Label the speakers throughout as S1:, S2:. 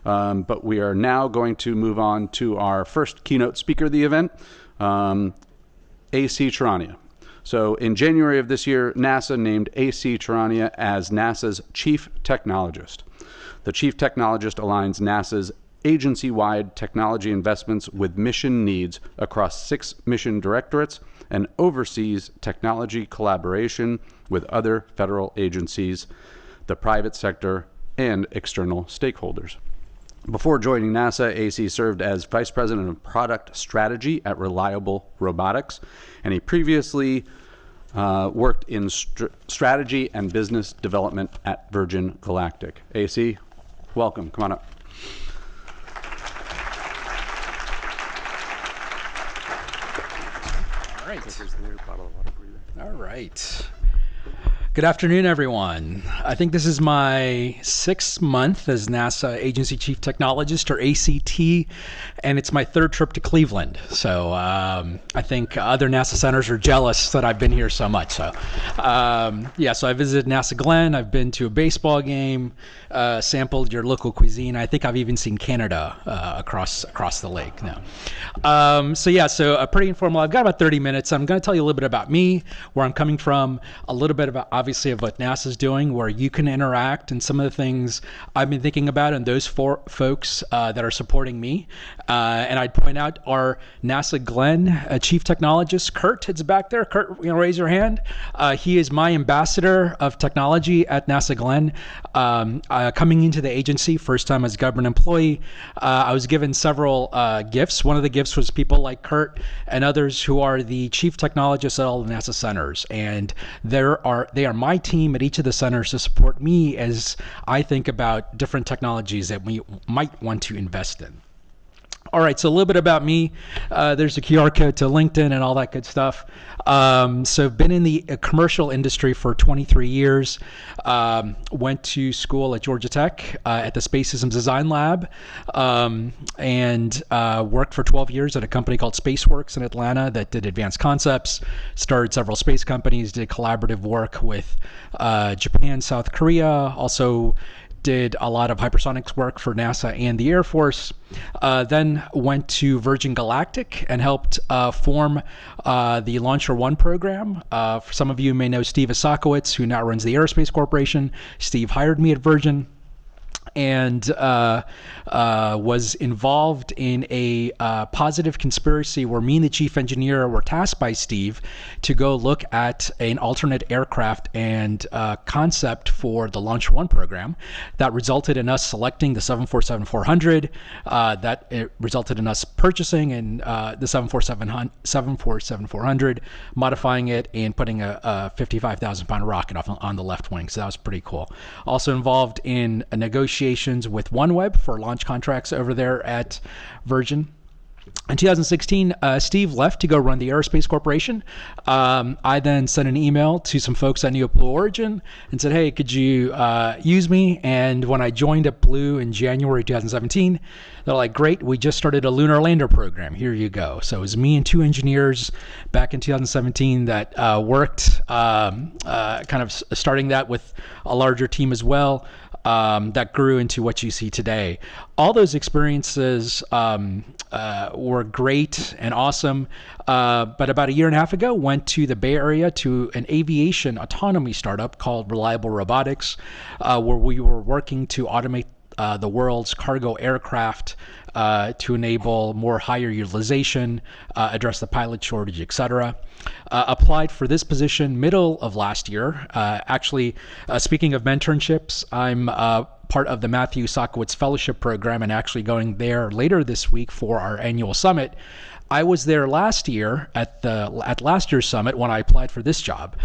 S1: But we are now going to move on to our first keynote speaker of the event, AC Charania. So in January of this year, NASA named AC Charania as NASA's Chief Technologist. The Chief Technologist aligns NASA's agency-wide technology investments with mission needs across 6 mission directorates and oversees technology collaboration with other federal agencies, the private sector, and external stakeholders. Before joining NASA, AC served as Vice President of Product Strategy at Reliable Robotics, and he previously worked in strategy and business development at Virgin Galactic. AC, welcome. Come on up.
S2: All right. All right. Good afternoon, everyone. I think this is my 6th month as NASA Agency Chief Technologist, or ACT, and it's my 3rd trip to Cleveland. So I think other NASA centers are jealous that I've been here so much. So so I visited NASA Glenn. I've been to a baseball game, sampled your local cuisine. I think I've even seen Canada across the lake now. So pretty informal. I've got about 30 minutes. I'm going to tell you a little bit about me, where I'm coming from, a little bit about obviously of what NASA's doing, where you can interact, and some of the things I've been thinking about, and those 4 folks that are supporting me. And I'd point out our NASA Glenn Chief Technologist, Kurt, is back there. Kurt, raise your hand. He is my ambassador of technology at NASA Glenn. Coming into the agency, first time as a government employee, I was given several gifts. One of the gifts was people like Kurt and others who are the chief technologists at all the NASA centers. And they are my team at each of the centers to support me as I think about different technologies that we might want to invest in. All right, so a little bit about me. There's a QR code to LinkedIn and all that good stuff. So I've been in the commercial industry for 23 years. Went to school at Georgia Tech at the Space Systems Design Lab, and worked for 12 years at a company called SpaceWorks in Atlanta that did advanced concepts, started several space companies, did collaborative work with Japan, South Korea, also did a lot of hypersonics work for NASA and the Air Force, then went to Virgin Galactic and helped form the Launcher One program. For some of you may know Steve Isakowitz, who now runs the Aerospace Corporation. Steve hired me at Virgin and was involved in a positive conspiracy where me and the chief engineer were tasked by Steve to go look at an alternate aircraft and concept for the Launcher One program. That resulted in us selecting the 747-400. It resulted in us purchasing the 747-400, modifying it, and putting a 55,000-pound rocket off on the left wing. So that was pretty cool. Also involved in a negotiations with OneWeb for launch contracts over there at Virgin. In 2016, Steve left to go run the Aerospace Corporation. I then sent an email to some folks I knew at Blue Origin and said, hey, could you use me? And when I joined at Blue in January 2017, they're like, great, we just started a lunar lander program. Here you go. So it was me and 2 engineers back in 2017 that worked kind of starting that with a larger team as well. That grew into what you see today. All those experiences were great and awesome, but about a year and a half ago, went to the Bay Area to an aviation autonomy startup called Reliable Robotics, where we were working to automate the world's cargo aircraft to enable more higher utilization, address the pilot shortage, etc. Applied for this position middle of last year. Actually, speaking of mentorships, I'm part of the Matthew Sokowitz Fellowship Program and actually going there later this week for our annual summit. I was there last year at last year's summit when I applied for this job.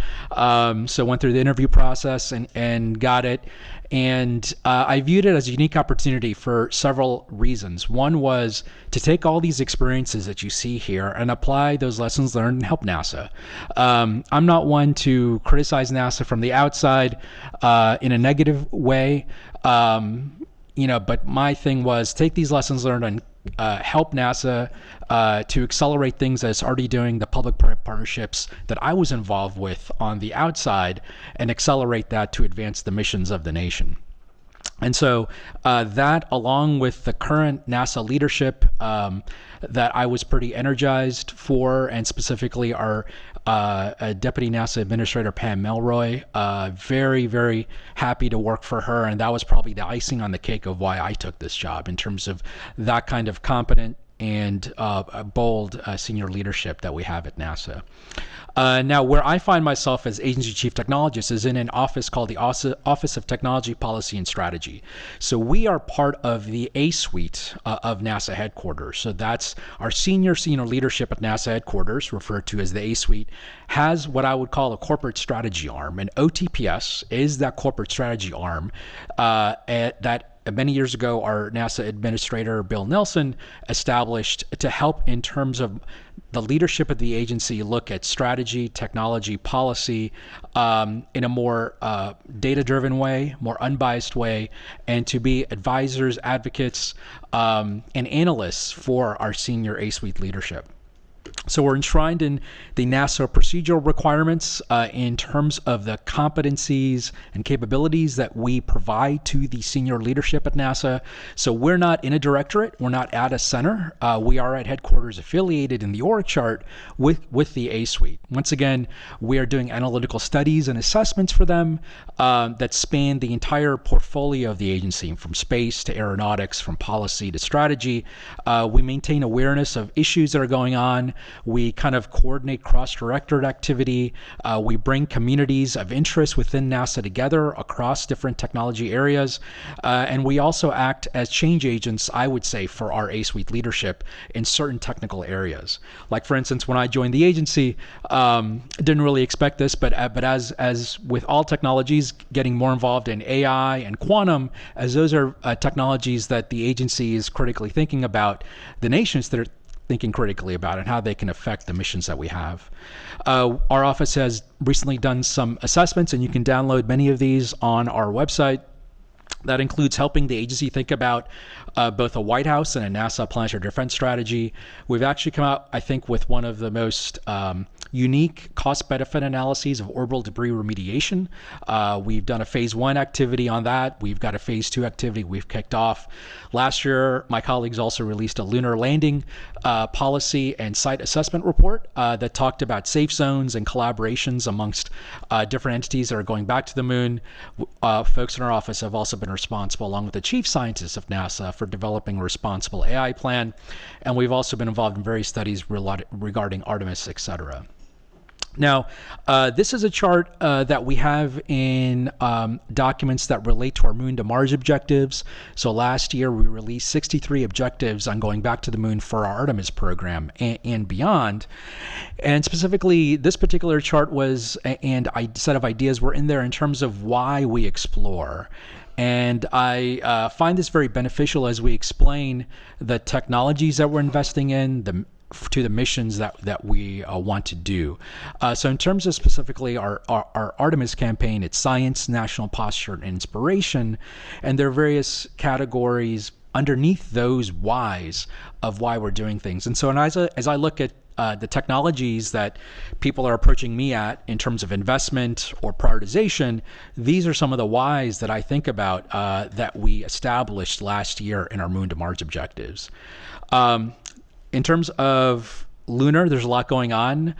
S2: So went through the interview process and got it. And I viewed it as a unique opportunity for several reasons. One was to take all these experiences that you see here and apply those lessons learned and help NASA. I'm not one to criticize NASA from the outside in a negative way, but my thing was take these lessons learned and help NASA to accelerate things that it's already doing, the public-private partnerships that I was involved with on the outside, and accelerate that to advance the missions of the nation. And so that, along with the current NASA leadership that I was pretty energized for, and specifically our Deputy NASA Administrator, Pam Melroy, very, very happy to work for her. And that was probably the icing on the cake of why I took this job, in terms of that kind of competent and bold senior leadership that we have at NASA. Now, where I find myself as Agency Chief Technologist is in an office called the Office of Technology Policy and Strategy. So we are part of the A-suite of NASA headquarters. So that's our senior leadership at NASA headquarters, referred to as the A-suite, has what I would call a corporate strategy arm. And OTPS is that corporate strategy arm that many years ago, our NASA administrator, Bill Nelson, established to help in terms of the leadership of the agency look at strategy, technology, policy in a more data-driven way, more unbiased way, and to be advisors, advocates, and analysts for our senior A-suite leadership. So we're enshrined in the NASA procedural requirements in terms of the competencies and capabilities that we provide to the senior leadership at NASA. So we're not in a directorate, we're not at a center. We are at headquarters affiliated in the org chart with the A-suite. Once again, we are doing analytical studies and assessments for them that span the entire portfolio of the agency, from space to aeronautics, from policy to strategy. We maintain awareness of issues that are going on. We kind of coordinate cross-directorate activity. We bring communities of interest within NASA together across different technology areas. And we also act as change agents, I would say, for our A-suite leadership in certain technical areas. Like, for instance, when I joined the agency, didn't really expect this, but as with all technologies, getting more involved in AI and quantum, as those are technologies that the agency is critically thinking about, the nations that are thinking critically about, and how they can affect the missions that we have. Our office has recently done some assessments, and you can download many of these on our website. That includes helping the agency think about both a White House and a NASA planetary defense strategy. We've actually come out, I think, with one of the most unique cost-benefit analyses of orbital debris remediation. We've done a phase 1 activity on that. We've got a phase 2 activity we've kicked off. Last year, my colleagues also released a lunar landing policy and site assessment report that talked about safe zones and collaborations amongst different entities that are going back to the moon. Folks in our office have also been responsible, along with the chief scientists of NASA, for developing a responsible AI plan. And we've also been involved in various studies regarding Artemis, et cetera. Now, this is a chart that we have in documents that relate to our Moon to Mars objectives. So last year, we released 63 objectives on going back to the moon for our Artemis program and beyond. And specifically, this particular chart and a set of ideas were in there in terms of why we explore. And I find this very beneficial as we explain the technologies that we're investing in, to the missions that we want to do. So in terms of specifically our Artemis campaign, it's science, national posture, and inspiration. And there are various categories underneath those whys of why we're doing things. And so as I look at the technologies that people are approaching me at in terms of investment or prioritization, these are some of the whys that I think about that we established last year in our Moon to Mars objectives. In terms of lunar, there's a lot going on.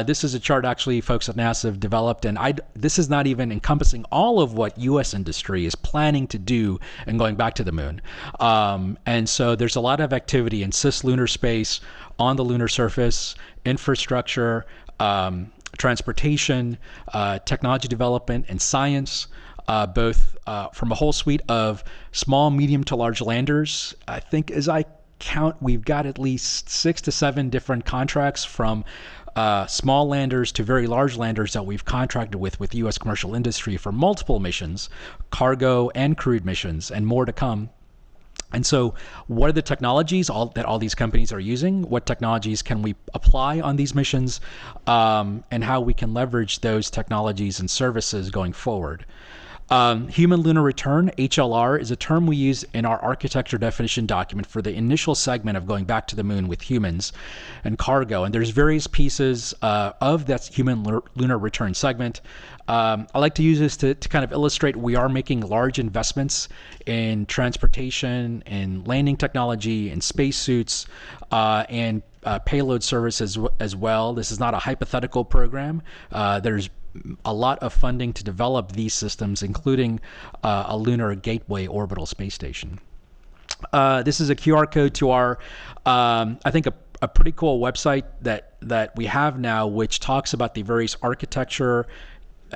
S2: This is a chart actually folks at NASA have developed, and this is not even encompassing all of what U.S. industry is planning to do and going back to the moon. And so there's a lot of activity in cislunar space, on the lunar surface, infrastructure, transportation, technology development, and science, both from a whole suite of small, medium to large landers. I think as I count, we've got at least 6 to 7 different contracts, from small landers to very large landers that we've contracted with U.S. commercial industry for multiple missions, cargo and crewed missions, and more to come. And so what are the technologies that all these companies are using? What technologies can we apply on these missions, and how we can leverage those technologies and services going forward? Human lunar return, HLR, is a term we use in our architecture definition document for the initial segment of going back to the moon with humans and cargo. And there's various pieces of that human lunar return segment. I like to use this to kind of illustrate we are making large investments in transportation and landing technology and spacesuits and payload services as well. This is not a hypothetical program. There's a lot of funding to develop these systems, including a lunar gateway orbital space station. This is a QR code to our, I think, a pretty cool website that we have now, which talks about the various architecture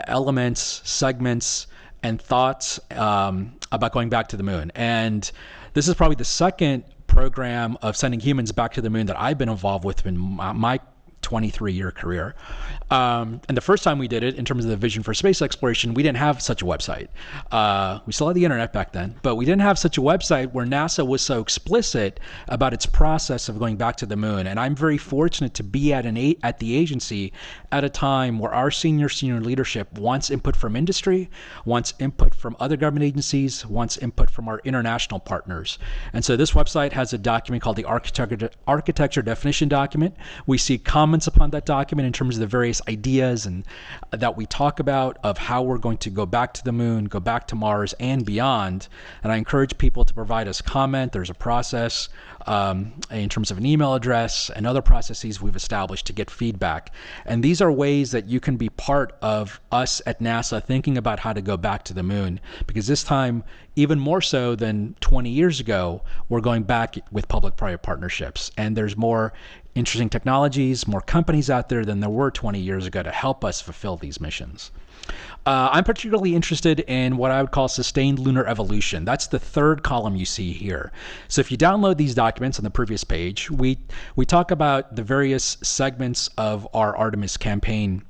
S2: elements, segments, and thoughts about going back to the moon. And this is probably the second program of sending humans back to the moon that I've been involved with in my 23-year career. And the first time we did it, in terms of the vision for space exploration, we didn't have such a website. We still had the internet back then, but we didn't have such a website where NASA was so explicit about its process of going back to the moon. And I'm very fortunate to be at the agency at a time where our senior leadership wants input from industry, wants input from other government agencies, wants input from our international partners. And so this website has a document called the architecture definition document. We see comments upon that document in terms of the various ideas and that we talk about of how we're going to go back to the moon, go back to Mars, and beyond. And I encourage people to provide us comment. There's a process in terms of an email address and other processes we've established to get feedback. And these are ways that you can be part of us at NASA thinking about how to go back to the moon, because this time, even more so than 20 years ago, we're going back with public-private partnerships. And there's more interesting technologies, more companies out there than there were 20 years ago to help us fulfill these missions. I'm particularly interested in what I would call sustained lunar evolution. That's the third column you see here. So if you download these documents on the previous page, we talk about the various segments of our Artemis campaign,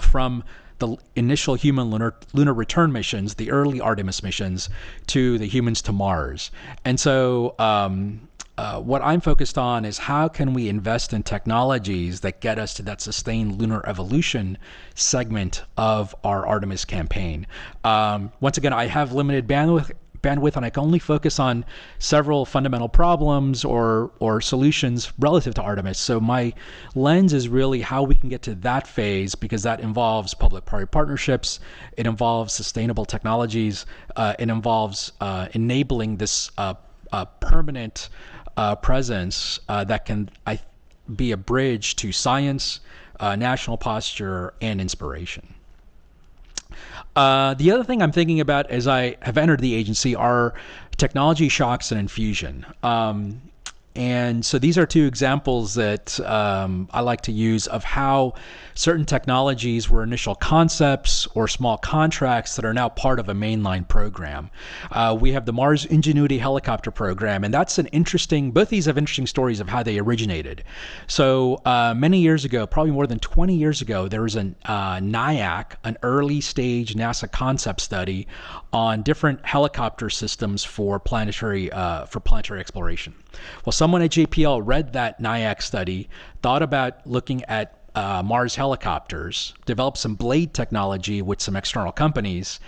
S2: from the initial human lunar return missions, the early Artemis missions, to the humans to Mars. And so what I'm focused on is how can we invest in technologies that get us to that sustained lunar evolution segment of our Artemis campaign. Once again, I have limited bandwidth, and I can only focus on several fundamental problems or solutions relative to Artemis. So my lens is really how we can get to that phase, because that involves public-private partnerships, it involves sustainable technologies, it involves enabling this permanent presence that can be a bridge to science, national posture, and inspiration. The other thing I'm thinking about as I have entered the agency are technology shocks and infusion. And so these are two examples that I like to use of how certain technologies were initial concepts or small contracts that are now part of a mainline program. We have the Mars Ingenuity helicopter program, and that's both these have interesting stories of how they originated. So many years ago, probably more than 20 years ago, there was an NIAC, an early stage NASA concept study on different helicopter systems for planetary exploration. Well, someone at JPL read that NIAC study, thought about looking at Mars helicopters, developed some blade technology with some external companies,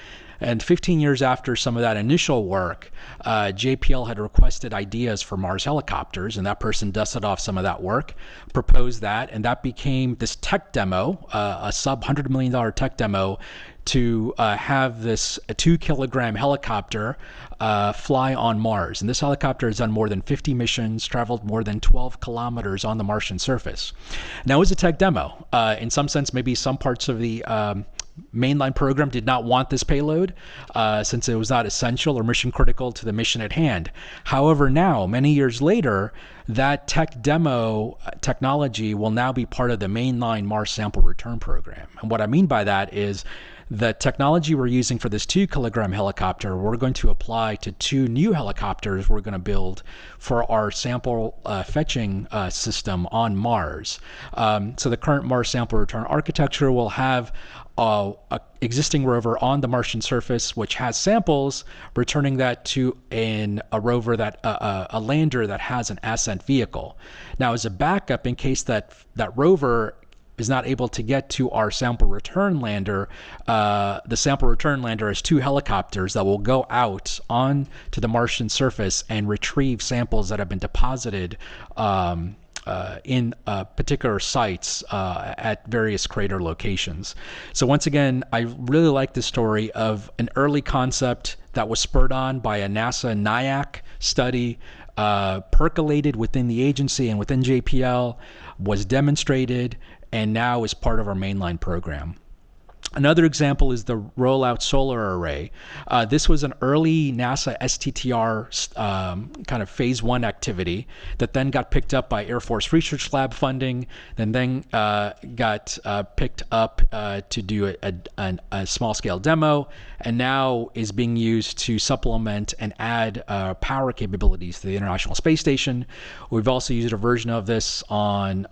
S2: and 15 years after some of that initial work, JPL had requested ideas for Mars helicopters, and that person dusted off some of that work, proposed that, and that became this tech demo, a sub-$100 million tech demo, to have this 2-kilogram helicopter fly on Mars. And this helicopter has done more than 50 missions, traveled more than 12 kilometers on the Martian surface. Now, it was a tech demo. In some sense, maybe some parts of the mainline program did not want this payload since it was not essential or mission critical to the mission at hand. However, now, many years later, that tech demo technology will now be part of the mainline Mars sample return program. And what I mean by that is the technology we're using for this 2-kilogram helicopter, we're going to apply to 2 new helicopters we're going to build for our sample fetching system on Mars. So the current Mars sample return architecture will have a existing rover on the Martian surface, which has samples, returning that to a rover a lander that has an ascent vehicle. Now, as a backup, in case that rover is not able to get to our sample return lander, the sample return lander is 2 helicopters that will go out on to the Martian surface and retrieve samples that have been deposited in particular sites at various crater locations. So once again, I really like the story of an early concept that was spurred on by a NASA NIAC study, percolated within the agency and within JPL, was demonstrated, and now is part of our mainline program. Another example is the Rollout Solar Array. This was an early NASA STTR kind of phase 1 activity that then got picked up by Air Force Research Lab funding, then got picked up to do a small-scale demo, and now is being used to supplement and add power capabilities to the International Space Station. We've also used a version of this on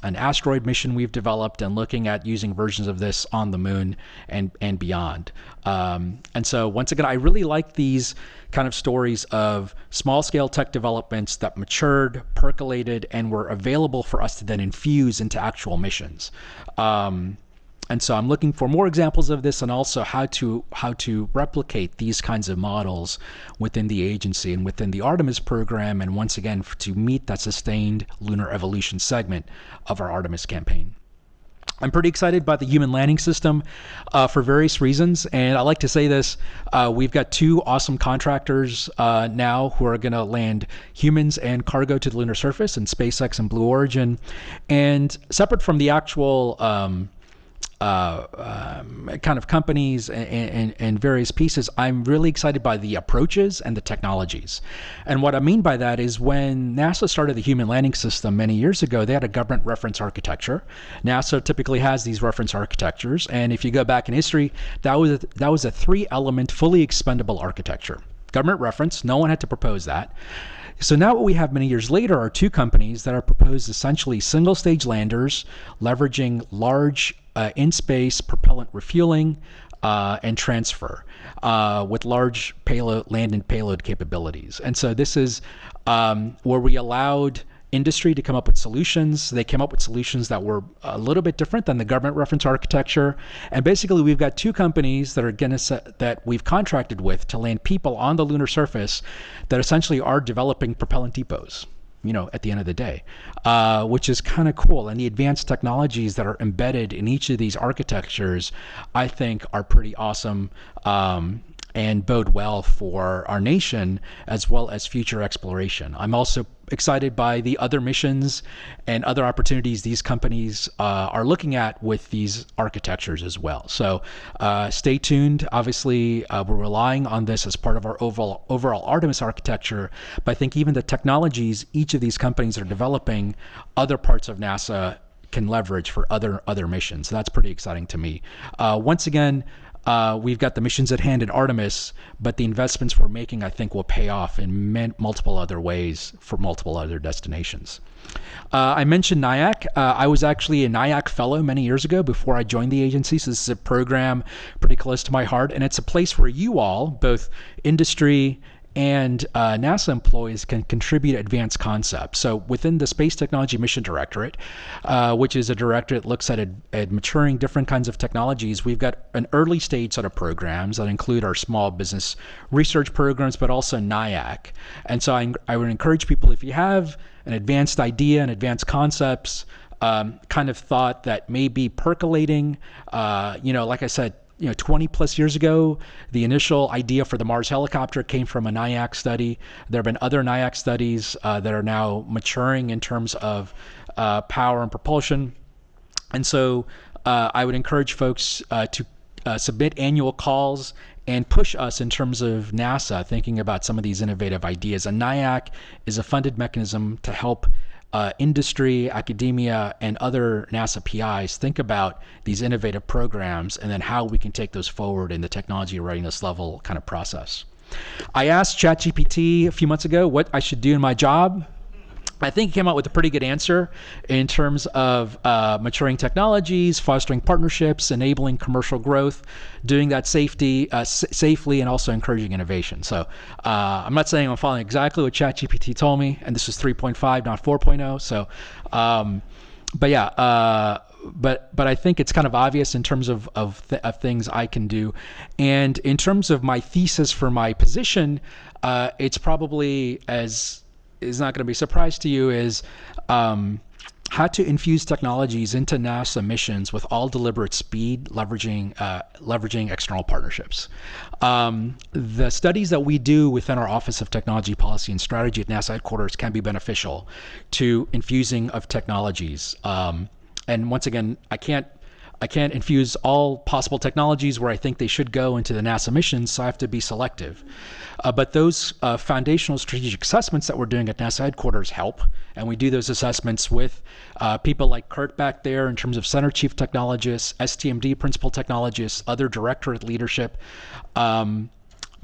S2: an asteroid mission we've developed, and looking at using versions of this on the moon and beyond. And so once again, I really like these kind of stories of small scale tech developments that matured, percolated, and were available for us to then infuse into actual missions. And so I'm looking for more examples of this, and also how to replicate these kinds of models within the agency and within the Artemis program, and once again to meet that sustained lunar evolution segment of our Artemis campaign. I'm pretty excited about the human landing system for various reasons, and I like to say this, we've got 2 awesome contractors now who are going to land humans and cargo to the lunar surface, in SpaceX and Blue Origin. And separate from the actual kind of companies and various pieces, I'm really excited by the approaches and the technologies. And what I mean by that is, when NASA started the Human Landing System many years ago, they had a government reference architecture. NASA typically has these reference architectures, and if you go back in history, that was a 3-element, fully expendable architecture. Government reference, no one had to propose that. So now what we have many years later are 2 companies that are proposed essentially single-stage landers, leveraging large in-space propellant refueling and transfer with large payload, land and payload capabilities. And so this is where we allowed industry to come up with solutions. They came up with solutions that were a little bit different than the government reference architecture. And basically, we've got 2 companies that are that we've contracted with to land people on the lunar surface that essentially are developing propellant depots, at the end of the day, which is kind of cool. And the advanced technologies that are embedded in each of these architectures, I think, are pretty awesome and bode well for our nation as well as future exploration. I'm also excited by the other missions and other opportunities these companies are looking at with these architectures as well. So stay tuned. Obviously, we're relying on this as part of our overall Artemis architecture, but I think even the technologies each of these companies are developing, other parts of NASA can leverage for other missions. So that's pretty exciting to me. Once again, we've got the missions at hand in Artemis, but the investments we're making, I think, will pay off in multiple other ways for multiple other destinations. I mentioned NIAC. I was actually a NIAC fellow many years ago before I joined the agency, so this is a program pretty close to my heart, and it's a place where you all, both industry and NASA employees, can contribute advanced concepts. So within the Space Technology Mission Directorate, which is a directorate that looks at maturing different kinds of technologies, we've got an early stage set of programs that include our small business research programs, but also NIAC. And so I would encourage people, if you have an advanced idea and advanced concepts, kind of thought that may be percolating, like I said, 20 plus years ago, the initial idea for the Mars helicopter came from a NIAC study. There have been other NIAC studies that are now maturing in terms of power and propulsion. And so I would encourage folks to submit annual calls and push us in terms of NASA thinking about some of these innovative ideas. And NIAC is a funded mechanism to help industry, academia, and other NASA PIs think about these innovative programs and then how we can take those forward in the technology readiness level kind of process. I asked ChatGPT a few months ago what I should do in my job. I think he came out with a pretty good answer in terms of maturing technologies, fostering partnerships, enabling commercial growth, doing that safely, and also encouraging innovation. So I'm not saying I'm following exactly what ChatGPT told me, and this is 3.5, not 4.0. So, but yeah, but I think it's kind of obvious in terms of things I can do. And in terms of my thesis for my position, it's probably, as is not going to be a surprise to you, is how to infuse technologies into NASA missions with all deliberate speed, leveraging external partnerships. The studies that we do within our Office of Technology Policy and Strategy at NASA headquarters can be beneficial to infusing of technologies. And once again, I can't infuse all possible technologies where I think they should go into the NASA missions, so I have to be selective. But those foundational strategic assessments that we're doing at NASA headquarters help, and we do those assessments with people like Kurt back there in terms of Center Chief Technologists, STMD Principal Technologists, other directorate leadership.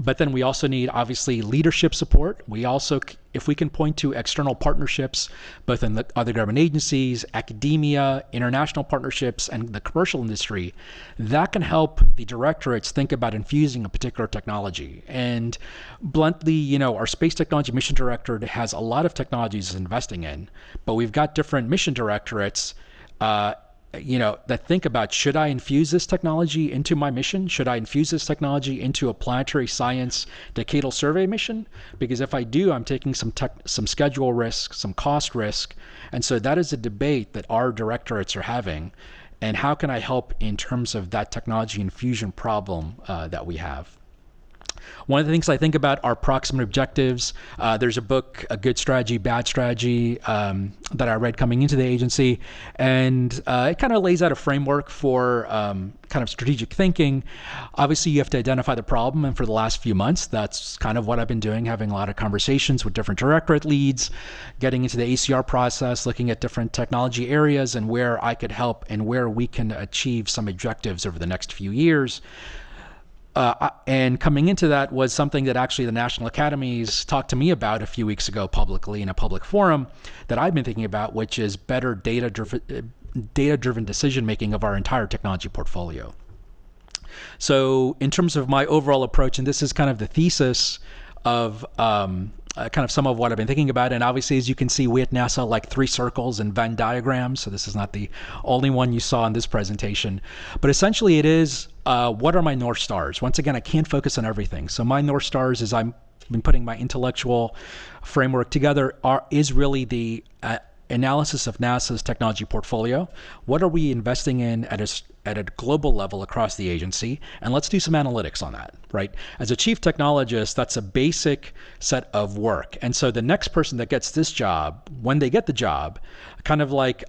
S2: But then we also need, obviously, leadership support. We also, if we can point to external partnerships, both in the other government agencies, academia, international partnerships, and the commercial industry, that can help the directorates think about infusing a particular technology. And bluntly, our space technology mission directorate has a lot of technologies it's investing in, but we've got different mission directorates that think about, should I infuse this technology into my mission? Should I infuse this technology into a planetary science decadal survey mission? Because if I do, I'm taking some schedule risk, some cost risk. And so that is a debate that our directorates are having. And how can I help in terms of that technology infusion problem that we have? One of the things I think about are proximate objectives. There's a book, A Good Strategy, Bad Strategy, that I read coming into the agency, and it kind of lays out a framework for kind of strategic thinking. Obviously, you have to identify the problem, and for the last few months, that's kind of what I've been doing, having a lot of conversations with different directorate leads, getting into the ACR process, looking at different technology areas and where I could help and where we can achieve some objectives over the next few years. And coming into that was something that actually the National Academies talked to me about a few weeks ago publicly in a public forum that I've been thinking about, which is better data-driven decision-making of our entire technology portfolio. So in terms of my overall approach, and this is kind of the thesis of kind of some of what I've been thinking about. And obviously, as you can see, we at NASA like 3 circles and Venn diagrams. So this is not the only one you saw in this presentation. But essentially, it is, what are my North Stars? Once again, I can't focus on everything. So my North Stars, as I've been putting my intellectual framework together, is really the analysis of NASA's technology portfolio. What are we investing in at a global level across the agency? And let's do some analytics on that, right? As a chief technologist, that's a basic set of work. And so the next person that gets this job, when they get the job, kind of like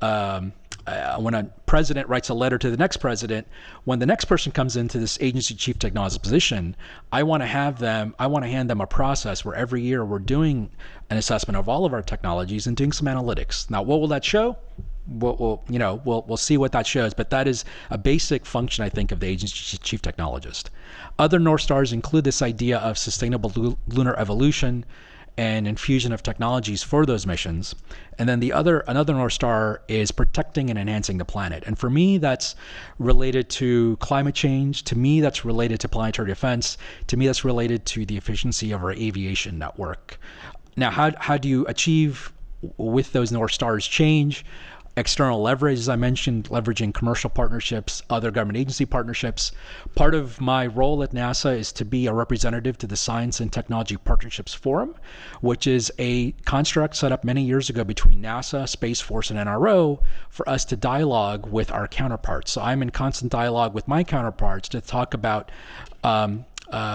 S2: when a president writes a letter to the next president, when the next person comes into this agency chief technologist position, I want to hand them a process where every year we're doing an assessment of all of our technologies and doing some analytics. Now, what will that show? We'll see what that shows, but that is a basic function, I think, of the agency chief technologist. Other North Stars include this idea of sustainable lunar evolution and infusion of technologies for those missions. And then another North Star is protecting and enhancing the planet. And for me, that's related to climate change. To me, that's related to planetary defense. To me, that's related to the efficiency of our aviation network. Now, how do you achieve with those North Stars change? External leverage, as I mentioned, leveraging commercial partnerships, other government agency partnerships. Part of my role at NASA is to be a representative to the Science and Technology Partnerships Forum, which is a construct set up many years ago between NASA, Space Force, and NRO for us to dialogue with our counterparts. So I'm in constant dialogue with my counterparts to talk about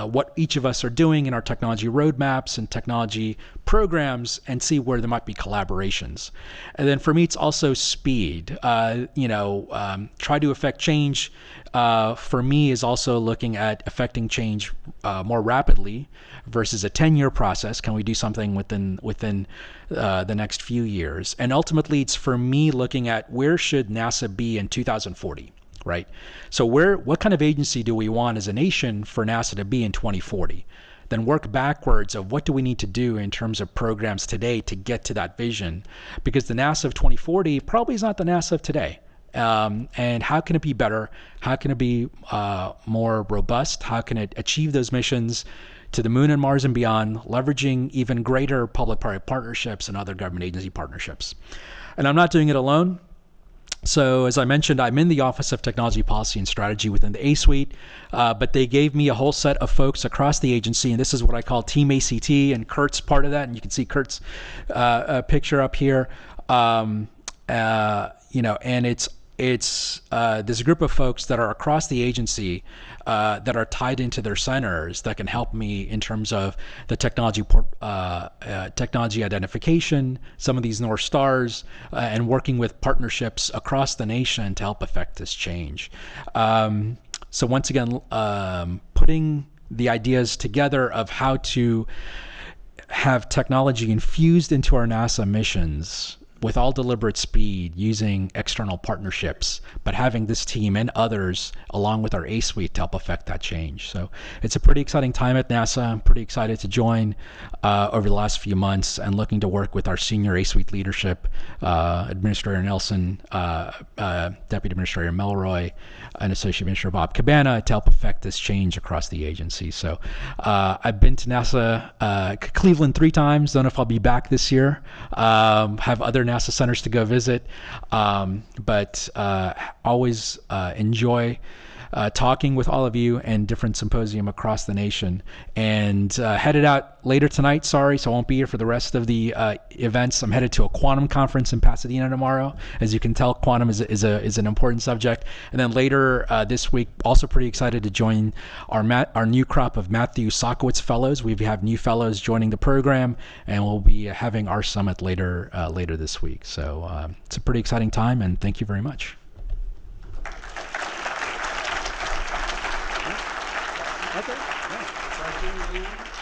S2: what each of us are doing in our technology roadmaps and technology programs and see where there might be collaborations. And then for me, it's also speed. Try to affect change for me is also looking at affecting change more rapidly versus a 10-year process. Can we do something within the next few years? And ultimately, it's for me looking at where should NASA be in 2040? Right? So what kind of agency do we want as a nation for NASA to be in 2040? Then work backwards of what do we need to do in terms of programs today to get to that vision? Because the NASA of 2040 probably is not the NASA of today. And how can it be better? How can it be more robust? How can it achieve those missions to the moon and Mars and beyond, leveraging even greater public-private partnerships and other government agency partnerships? And I'm not doing it alone. So as I mentioned, I'm in the Office of Technology Policy and Strategy within the A-Suite, but they gave me a whole set of folks across the agency, and this is what I call Team ACT, and Kurt's part of that, and you can see Kurt's picture up here. And it's this group of folks that are across the agency that are tied into their centers that can help me in terms of the technology identification, some of these North Stars, and working with partnerships across the nation to help affect this change. So once again, putting the ideas together of how to have technology infused into our NASA missions with all deliberate speed, using external partnerships, but having this team and others along with our A-Suite to help affect that change. So it's a pretty exciting time at NASA. I'm pretty excited to join over the last few months, and looking to work with our senior A-Suite leadership, Administrator Nelson, Deputy Administrator Melroy, and Associate Administrator Bob Cabana, to help affect this change across the agency. So I've been to NASA Cleveland 3 times. Don't know if I'll be back this year. Have other NASA centers to go visit, but always enjoy talking with all of you and different symposium across the nation. And headed out later tonight, so I won't be here for the rest of the events. I'm headed to a quantum conference in Pasadena tomorrow. As you can tell, quantum is an important subject. And then later this week, also pretty excited to join our new crop of Matthew Sockowitz Fellows. We have new fellows joining the program, and we'll be having our summit later this week. So it's a pretty exciting time, and thank you very much.
S1: Okay. Yeah.